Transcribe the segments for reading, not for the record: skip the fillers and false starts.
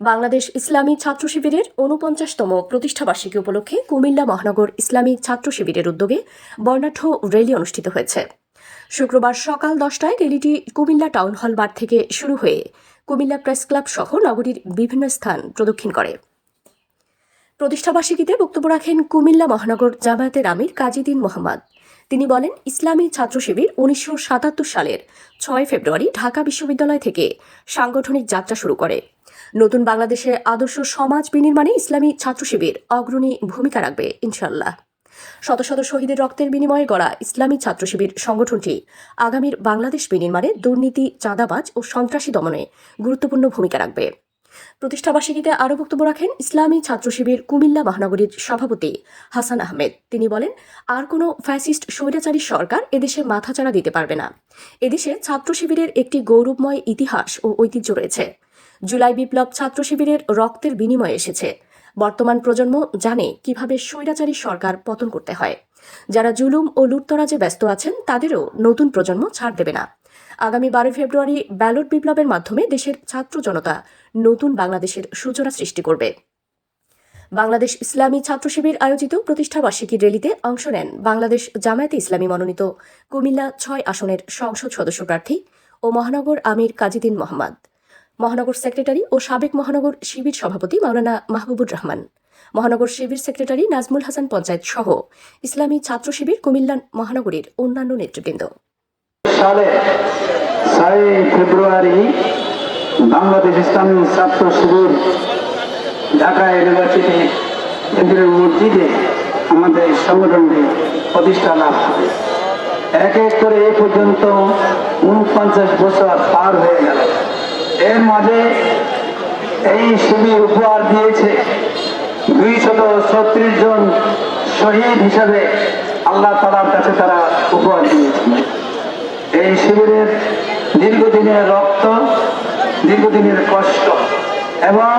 বাংলাদেশ ইসলামী ছাত্র শিবিরের ৪৯তম প্রতিষ্ঠাবার্ষিকী উপলক্ষে কুমিল্লা মহানগর ইসলামী ছাত্র শিবিরের উদ্যোগে বর্ণাঢ্য র্যালি অনুষ্ঠিত হয়েছে। শুক্রবার সকাল ১০টায় র্যালিটি কুমিল্লা টাউন হল বার থেকে শুরু হয়ে কুমিল্লা প্রেস ক্লাব সহ নগরীর বিভিন্ন স্থান প্রদক্ষিণ করে। প্রতিষ্ঠাবার্ষিকীতে বক্তব্য রাখেন কুমিল্লা মহানগর জামায়াতের আমির কাজী দ্বীন মোহাম্মদ। তিনি বলেন, ইসলামী ছাত্র শিবির ১৯৭৭ সালের ৬ ফেব্রুয়ারি ঢাকা বিশ্ববিদ্যালয় থেকে সাংগঠনিক যাত্রা শুরু করে। নতুন বাংলাদেশে আদর্শ সমাজ বিনির্মাণে ইসলামী ছাত্র শিবির অগ্রণী ভূমিকা রাখবে ইনশাআল্লাহ। শত শত শহীদের রক্তের বিনিময়ে গড়া ইসলামী ছাত্র শিবির সংগঠনটি আগামীর বাংলাদেশ বিনির্মাণে দুর্নীতি, চাঁদাবাজ ও সন্ত্রাসী দমনে গুরুত্বপূর্ণ ভূমিকা রাখবে। প্রতিষ্ঠাবার্ষিকীতে আরও বক্তব্য রাখেন ইসলামী ছাত্র শিবির কুমিল্লা মহানগরীর সভাপতি হাসান আহমেদ। তিনি বলেন, আর কোনো ফ্যাসিস্ট স্বৈরাচারী সরকার এদেশে মাথাচাড়া দিতে পারবে না। এদেশে ছাত্র শিবিরের একটি গৌরবময় ইতিহাস ও ঐতিহ্য রয়েছে। জুলাই বিপ্লব ছাত্র শিবিরের রক্তের বিনিময়ে এসেছে। বর্তমান প্রজন্ম জানে কিভাবে স্বৈরাচারী সরকার পতন করতে হয়। যারা জুলুম ও লুটতরাজে ব্যস্ত আছেন তাদেরও নতুন প্রজন্ম ছাড় দেবে না। আগামী ১২ ফেব্রুয়ারি ব্যালট বিপ্লবের মাধ্যমে দেশের ছাত্র জনতা নতুন বাংলাদেশের সূচনা সৃষ্টি করবে। বাংলাদেশ ইসলামী ছাত্র শিবির আয়োজিত প্রতিষ্ঠাবার্ষিকী র্যালিতে অংশ নেন বাংলাদেশ জামায়াতে ইসলামী মনোনীত কুমিল্লা ৬ আসনের সংসদ সদস্য প্রার্থী ও মহানগর আমির কাজী দ্বীন মোহাম্মদ, মহানগর সেক্রেটারি ও সাবেক মহানগর শিবির সভাপতি মাওলানা মাহবুবুর রহমান, মহানগর শিবির সেক্রেটারি নাজমুল হাসান পঞ্চায়েত সহ ইসলামী ছাত্র শিবির কুমিল্লা মহানগরীর অন্যান্য নেতৃবৃন্দ। সালে ৬ ফেব্রুয়ারি বাংলাদেশ ইসলামী ছাত্র শিবির ঢাকা ইউনিভার্সিটি কেন্দ্রীয় মসজিদে আমাদের সংগঠনটি প্রতিষ্ঠা লাভ করে। এক এক করে এ পর্যন্ত ৪৯ বছর পার হয়ে গেল। এর মাঝে এই শিবির উপহার দিয়েছে ২৩৬ জন শহীদ হিসাবে আল্লাহ তাআলার কাছে তারা উপহার দিয়েছে। এই শিবিরের দীর্ঘদিনের রক্ত, দীর্ঘদিনের কষ্ট এবং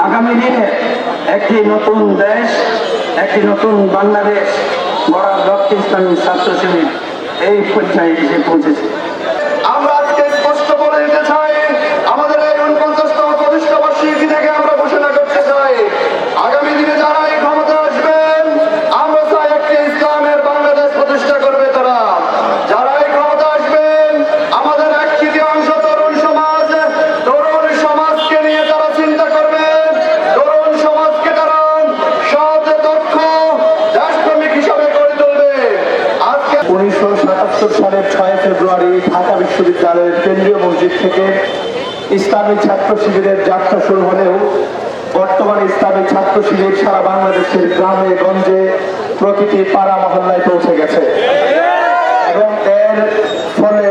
আগামী দিনে একটি নতুন দেশ, একটি নতুন বাংলাদেশ গড়ার লক্ষ্যে ইসলামী ছাত্র শিবির এই পর্যায়ে এসে পৌঁছেছে। আমরা আজকে স্পষ্ট বলে দিতে চাই, আমাদের এই ৪৯তম প্রতিষ্ঠাবার্ষিকী থেকে আমরা ঘোষণা করতে চাই, আগামী দিনে যারা এই ক্ষমতা আসবেন, আমরা চাই একটি ইসলামের বাংলাদেশ প্রতিষ্ঠা করবে তারা। যারা এই ক্ষমতা আসবেন, আমাদের এক তৃতীয়াংশ তরুণ সমাজকে নিয়ে তারা চিন্তা করবেন। তরুণ সমাজকে তারা সৎ, দক্ষ, দেশপ্রেমিক হিসাবে গড়ে তুলবে। আজকে ১৯৭৭ সালের ৬ ফেব্রুয়ারি ঢাকা বিশ্ববিদ্যালয়ের কেন্দ্রীয় মসজিদ থেকে ইসলামী ছাত্র শিবিরের যাত্রা শুরু হলেও বর্তমানে ইসলামী ছাত্র শিবির সারা বাংলাদেশের গ্রামে গঞ্জে প্রতিটি পাড়া মহল্লায় পৌঁছে গেছে এবং এর ফলে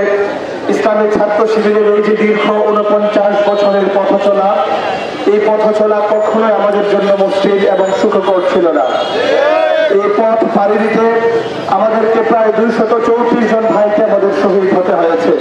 ইসলামী ছাত্র শিবিরের এই যে দীর্ঘ ৪৯ বছরের পথ চলা, এই পথ চলা কখনোই আমাদের জন্য মসৃণ এবং সুখকর ছিল না। এই পথ পাড়ি দিতে আমাদেরকে প্রায় ২৩৪ জন ভাইকে আমাদের শহীদ হতে হয়েছে।